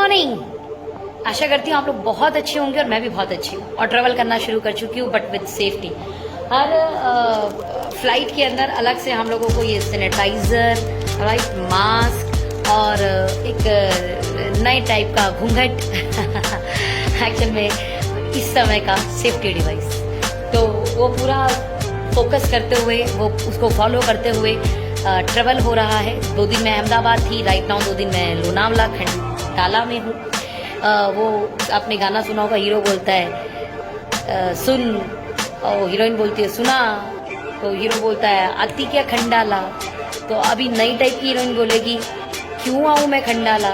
Morning. आशा करती हूँ आप लोग बहुत अच्छे होंगे और मैं भी बहुत अच्छी हूँ और ट्रैवल करना शुरू कर चुकी हूँ, but with safety. Her flight के अंदर अलग से हम लोगों को ये सैनिटाइजर, राइट, मास्क और एक नए टाइप का घूंघट एक्चुअल में इस समय का सेफ्टी डिवाइस, तो वो पूरा फोकस करते हुए, वो उसको फॉलो करते हुए ट्रेवल हो रहा है। 2 दिन मैं अहमदाबाद थी, राइट नाउ 2 दिन मैं लोनावला खंडाला में हूँ। वो आपने गाना सुना होगा, हीरो बोलता है सुन, और हीरोइन बोलती है सुना, तो हीरो बोलता है आती क्या खंडाला। तो अभी नई टाइप की हीरोइन बोलेगी क्यों आऊँ मैं खंडाला।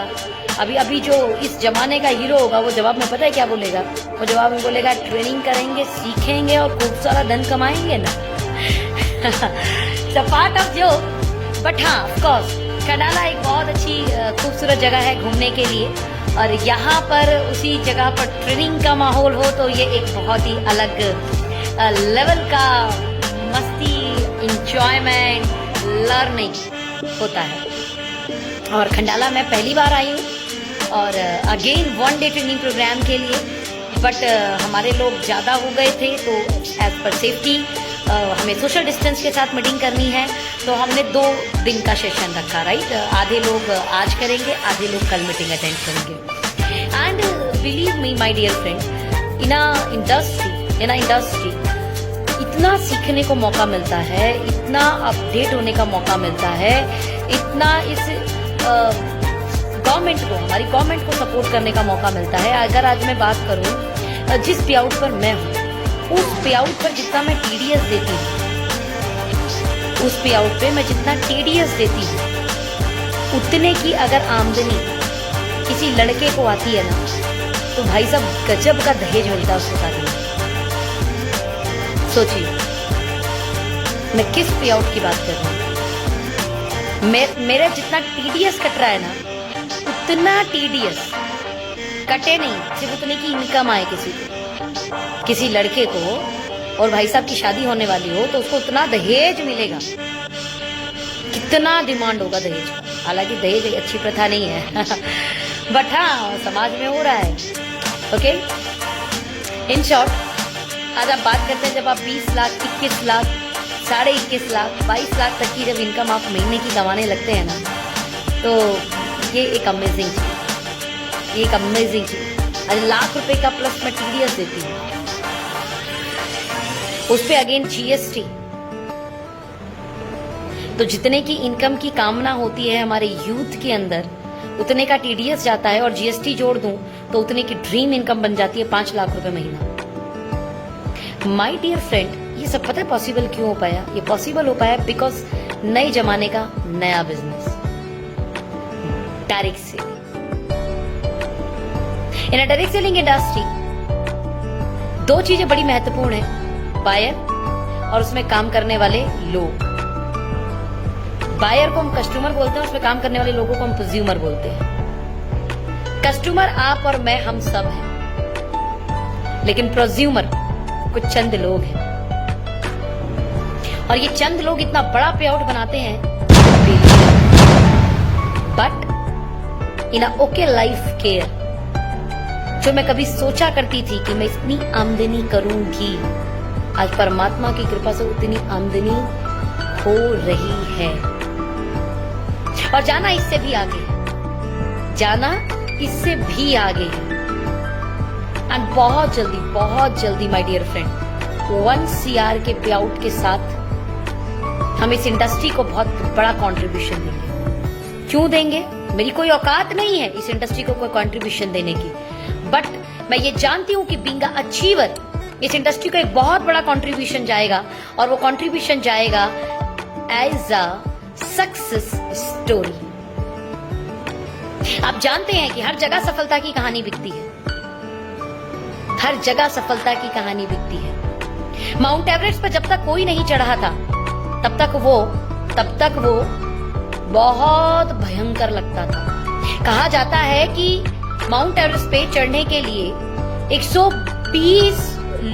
अभी जो इस जमाने का हीरो होगा वो जवाब में पता है क्या बोलेगा? वो जवाब में बोलेगा ट्रेनिंग करेंगे, सीखेंगे और खूब सारा धन कमाएंगे ना। पार्ट ऑफ जो, बट हाँ ऑफकोर्स खंडाला एक बहुत अच्छी खूबसूरत जगह है घूमने के लिए, और यहाँ पर उसी जगह पर ट्रेनिंग का माहौल हो तो ये एक बहुत ही अलग लेवल का मस्ती, इंजॉयमेंट, लर्निंग होता है। और खंडाला मैं पहली बार आई हूँ और अगेन 1 डे ट्रेनिंग प्रोग्राम के लिए, बट हमारे लोग ज़्यादा हो गए थे तो एज पर सेफ्टी हमें सोशल डिस्टेंस के साथ मीटिंग करनी है, तो हमने 2 दिन का सेशन रखा, राइट। आधे लोग आज करेंगे, आधे लोग कल मीटिंग अटेंड करेंगे। And believe me my dear friend, in a industry इतना सीखने को मौका मिलता है, इतना अपडेट होने का मौका मिलता है, इतना इस गवर्नमेंट को, हमारी गवर्नमेंट को सपोर्ट करने का मौका मिलता है। अगर आज मैं बात करूं जिस पे आउट पर मैं हूं, उस पे आउट पर जितना मैं टीडीएस देती हूँ, उस पे आउट पे मैं जितना टीडीएस देती हूँ, उतने की अगर आमदनी किसी लड़के को आती है ना, तो भाई साहब गजब का दहेज मिलता है उसको शादी में। सोचिए मैं किस पे आउट की बात कर रही हूँ। मेरा जितना टीडीएस कट रहा है ना, उतना टीडीएस कटे नहीं, सिर्फ उतने की इनकम आए किसी लड़के को, और भाई साहब की शादी होने वाली हो तो उसको उतना दहेज मिलेगा। कितना डिमांड होगा दहेज का। हालांकि दहेज एक अच्छी प्रथा नहीं है बट हाँ समाज में हो रहा है। ओके, इन शॉर्ट आज आप बात करते हैं, जब आप 20 लाख, 21 लाख, 21.5 लाख, 22 लाख तक की जब इनकम आप महीने की कमाने लगते हैं ना, तो ये एक अमेजिंग चीज, ये एक अमेजिंग चीज। आज लाख रुपए का प्लस मैं टीडीएस देती हूँ, उस पे अगेन जीएसटी। तो जितने की इनकम की कामना होती है हमारे यूथ के अंदर, उतने का टीडीएस जाता है, और जीएसटी जोड़ दूं तो उतने की ड्रीम इनकम बन जाती है 5 लाख रुपए महीना। माय डियर फ्रेंड, ये सब पता है पॉसिबल क्यों हो पाया? ये पॉसिबल हो पाया बिकॉज नए जमाने का नया बिजनेस, डायरेक्ट सेलिंग। इन अ डायरेक्ट सेलिंग इंडस्ट्री 2 चीजें बड़ी महत्वपूर्ण है, बायर और उसमें काम करने वाले लोग। बायर को हम कस्टमर बोलते हैं, उसमें काम करने वाले लोगों को हम कंज्यूमर बोलते हैं। कस्टमर आप और मैं, हम सब हैं, लेकिन प्रोज्यूमर कुछ चंद लोग हैं, और ये चंद लोग इतना बड़ा पे आउट बनाते हैं, but in a okay life care, जो मैं कभी सोचा करती थी कि मैं इतनी आमदनी करूंगी, आज परमात्मा की कृपा से उतनी आमदनी हो रही है। और जाना इससे भी आगे है, जाना इससे भी आगे है। एंड बहुत जल्दी माय डियर फ्रेंड, 1 CR के पे आउट के साथ हम इस इंडस्ट्री को बहुत बड़ा कंट्रीब्यूशन देंगे। क्यों देंगे? मेरी कोई औकात नहीं है इस इंडस्ट्री को कोई कंट्रीब्यूशन देने की, बट मैं ये जानती हूं कि बीइंग अ अचीवर इस इंडस्ट्री को एक बहुत बड़ा कंट्रीब्यूशन जाएगा, और वो कंट्रीब्यूशन जाएगा एज अ सक्सेस स्टोरी। आप जानते हैं कि हर जगह सफलता की कहानी बिकती है, हर जगह सफलता की कहानी बिकती है। माउंट एवरेस्ट पर जब तक कोई नहीं चढ़ा था, तब तक वो बहुत भयंकर लगता था। कहा जाता है कि माउंट एवरेस्ट पे चढ़ने के लिए 120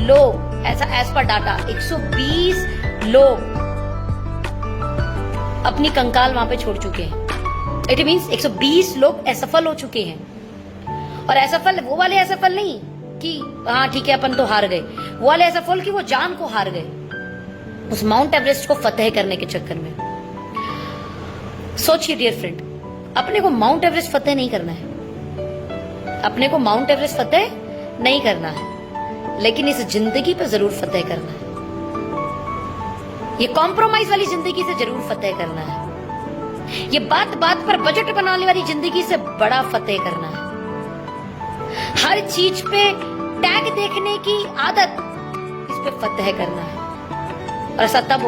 लोग, ऐसा एज पर डाटा, 120 लोग अपनी कंकाल वहां पे छोड़ चुके हैं। इट मीन्स 120 लोग असफल हो चुके हैं। और असफल वो वाले असफल नहीं कि हाँ ठीक है अपन तो हार गए, वो वाले असफल कि वो जान को हार गए उस माउंट एवरेस्ट को फतेह करने के चक्कर में। सोचिए डियर फ्रेंड, अपने को माउंट एवरेस्ट फतेह नहीं करना है, अपने को माउंट एवरेस्ट फतेह नहीं करना है, लेकिन इस जिंदगी पे जरूर फतेह करना है। ये कॉम्प्रोमाइज वाली जिंदगी से जरूर फतेह करना है। ये बात बात पर बजट बनाने वाली जिंदगी से बड़ा फतेह करना है। हर चीज पे टैग देखने की आदत, इस पे फतेह करना है। और ऐसा तब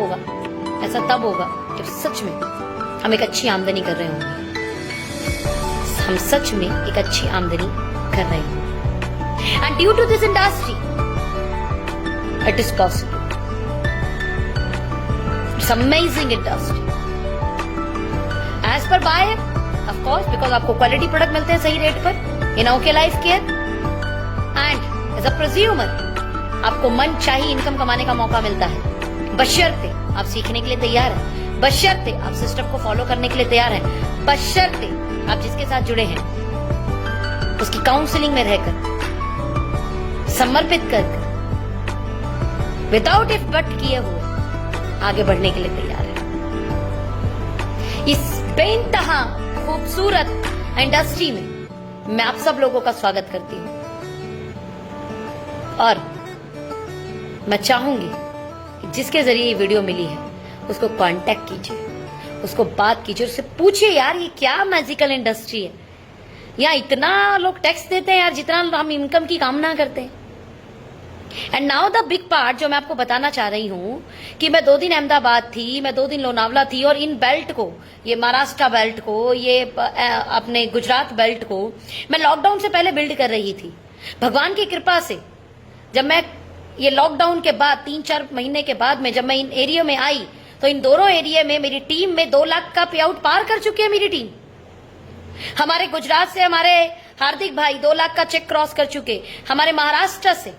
होगा जब सच में हम एक अच्छी आमदनी कर रहे होंगे, हम सच में एक अच्छी आमदनी कर रहे होंगे। And due to this industry it is possible. It's amazing industry as per buyer, of course, because आपको क्वालिटी प्रोडक्ट मिलते हैं सही रेट पर in OK life care. And as a prosumer आपको मन चाहिए इनकम कमाने का मौका मिलता है, बशर्ते आप सीखने के लिए तैयार हैं, बशर्ते आप सिस्टम को फॉलो करने के लिए तैयार हैं, बशर्ते आप जिसके साथ जुड़े हैं उसकी काउंसलिंग में रहकर, समर्पित कर, विदाउट इफ बट किए हुए आगे बढ़ने के लिए तैयार है। इस बेइंतहा खूबसूरत इंडस्ट्री में मैं आप सब लोगों का स्वागत करती हूं और मैं चाहूंगी कि जिसके जरिए ये वीडियो मिली है उसको कांटेक्ट कीजिए, उसको बात कीजिए, उससे पूछिए यार ये क्या मैजिकल इंडस्ट्री है, यहाँ इतना लोग टैक्स देते हैं यार जितना हम इनकम की कामना करते हैं। And now the big part जो मैं आपको बताना चाह रही हूं कि मैं 2 दिन अहमदाबाद थी, मैं 2 दिन लोनावला थी, और इन बेल्ट को, ये महाराष्ट्र बेल्ट को, ये अपने गुजरात बेल्ट को मैं लॉकडाउन से पहले बिल्ड कर रही थी। भगवान की कृपा से जब मैं ये लॉकडाउन के बाद 3-4 महीने के बाद में जब मैं इन एरिया में आई तो इन दोनों एरिया में मेरी टीम में 2 लाख का पे आउट पार कर चुकी है मेरी टीम। हमारे गुजरात से हमारे हार्दिक भाई 2 लाख का चेक क्रॉस कर चुके, हमारे महाराष्ट्र से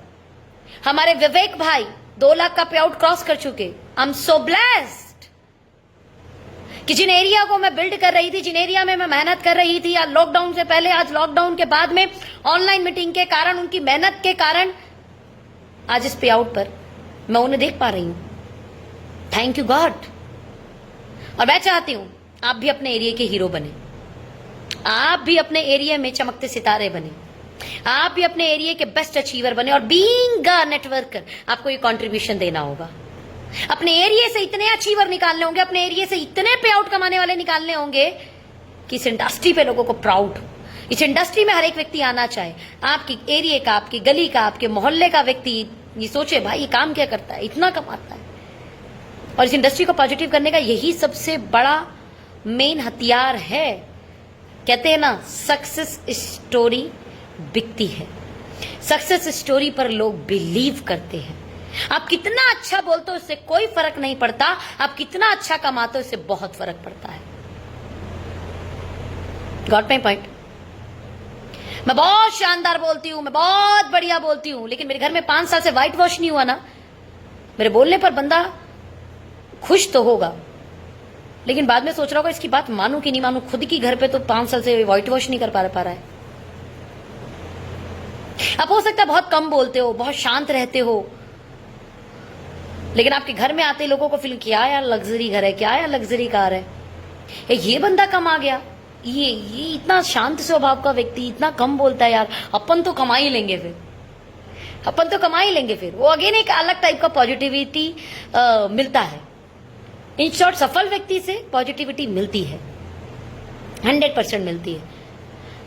हमारे विवेक भाई 2 लाख का पे आउट क्रॉस कर चुके। आई एम सो ब्लेस्ड कि जिन एरिया को मैं बिल्ड कर रही थी, जिन एरिया में मैं मेहनत कर रही थी, आज लॉकडाउन से पहले, आज लॉकडाउन के बाद में, ऑनलाइन मीटिंग के कारण, उनकी मेहनत के कारण आज इस पे आउट पर मैं उन्हें देख पा रही हूं। Thank you God. और मैं चाहती हूं आप भी अपने एरिया के हीरो बने, आप भी अपने एरिया में चमकते सितारे बने, आप भी अपने एरिया के बेस्ट अचीवर बने। और बीइंग अ नेटवर्कर आपको ये कंट्रीब्यूशन देना होगा। अपने एरिया से इतने अचीवर निकालने होंगे, अपने एरिया से इतने पे आउट कमाने वाले निकालने होंगे कि इस इंडस्ट्री पे लोगों को प्राउड हो, इस इंडस्ट्री में हर एक व्यक्ति आना चाहे। आपकी एरिया का, आपकी गली का, आपके मोहल्ले का व्यक्ति ये सोचे भाई ये काम क्या करता है, इतना कमाता है। और इस इंडस्ट्री को पॉजिटिव करने का यही सबसे बड़ा मेन हथियार है। कहते हैं ना, सक्सेस स्टोरी बिकती है, सक्सेस स्टोरी पर लोग बिलीव करते हैं। आप कितना अच्छा बोलते हो इससे कोई फर्क नहीं पड़ता, आप कितना अच्छा कमाते हो इससे बहुत फर्क पड़ता है। Got my point? मैं बहुत शानदार बोलती हूं, मैं बहुत बढ़िया बोलती हूं, लेकिन मेरे घर में 5 साल से व्हाइट वॉश नहीं हुआ ना, मेरे बोलने पर बंदा खुश तो होगा, लेकिन बाद में सोच रहा होगा इसकी बात मानूं कि नहीं मानूं। खुद की घर पे तो 5 साल से व्हाइट वॉश नहीं कर पा रहा है। अब हो सकता है बहुत कम बोलते हो, बहुत शांत रहते हो, लेकिन आपके घर में आते लोगों को फील किया यार लग्जरी घर है, क्या यार लग्जरी कार है, ये बंदा कम आ गया, ये इतना शांत स्वभाव का व्यक्ति इतना कम बोलता है यार, अपन तो कमा ही लेंगे फिर, अपन तो कमा ही लेंगे फिर। वो अगेन एक अलग टाइप का पॉजिटिविटी मिलता है। इन शॉर्ट, सफल व्यक्ति से पॉजिटिविटी मिलती है, 100% मिलती है।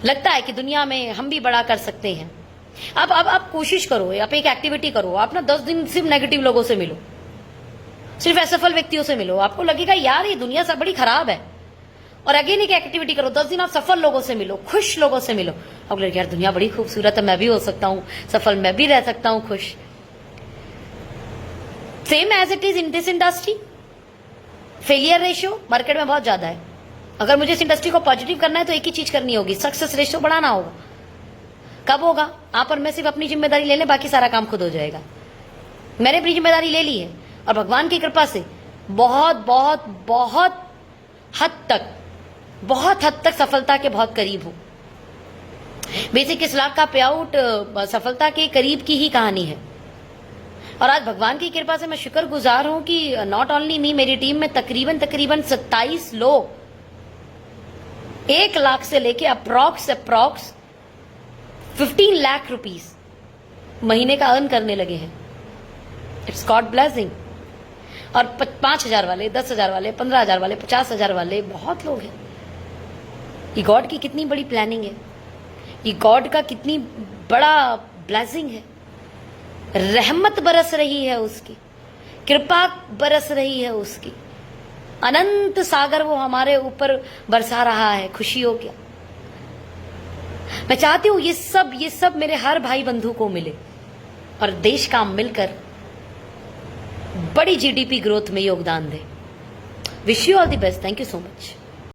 लगता है कि दुनिया में हम भी बड़ा कर सकते हैं। अब आप कोशिश करो, आप एक एक्टिविटी करो, आप ना 10 दिन सिर्फ नेगेटिव लोगों से मिलो, सिर्फ असफल व्यक्तियों से मिलो, आपको लगेगा यार ये दुनिया सब बड़ी खराब है। और अगेन एक एक्टिविटी करो, 10 दिन आप सफल लोगों से मिलो, खुश लोगों से मिलो, अब लगे यार दुनिया बड़ी खूबसूरत है, मैं भी हो सकता हूं सफल, मैं भी रह सकता हूं खुश। Same as it is in this industry, failure ratio market में बहुत ज्यादा है। अगर मुझे इस इंडस्ट्री को पॉजिटिव करना है तो एक ही चीज करनी होगी, सक्सेस रेशियो बढ़ाना होगा। कब होगा? आप और मैं सिर्फ अपनी जिम्मेदारी ले लें, बाकी सारा काम खुद हो जाएगा। मैंने अपनी जिम्मेदारी ले ली है और भगवान की कृपा से बहुत बहुत बहुत हद तक सफलता के बहुत करीब हूं। बेसिक 21 लाख का पे आउट सफलता के करीब की ही कहानी है। और आज भगवान की कृपा से मैं शुक्रगुजार हूं कि नॉट ओनली मी, मेरी टीम में तकरीबन 27 लोग 1 लाख से लेके अप्रॉक्स 15 लाख रुपीस महीने का अर्न करने लगे हैं। It's God blessing. और 5,000 वाले, 10,000 वाले, 15,000 वाले, 50,000 वाले बहुत लोग हैं। ये गॉड की कितनी बड़ी प्लानिंग है, ये गॉड का कितनी बड़ा ब्लेसिंग है। रहमत बरस रही है उसकी, कृपा बरस रही है उसकी, अनंत सागर वो हमारे ऊपर बरसा रहा है खुशियों के। मैं चाहती हूं ये सब मेरे हर भाई बंधु को मिले और देश का मिलकर बड़ी जीडीपी ग्रोथ में योगदान दे। Wish you all the best. Thank you so much.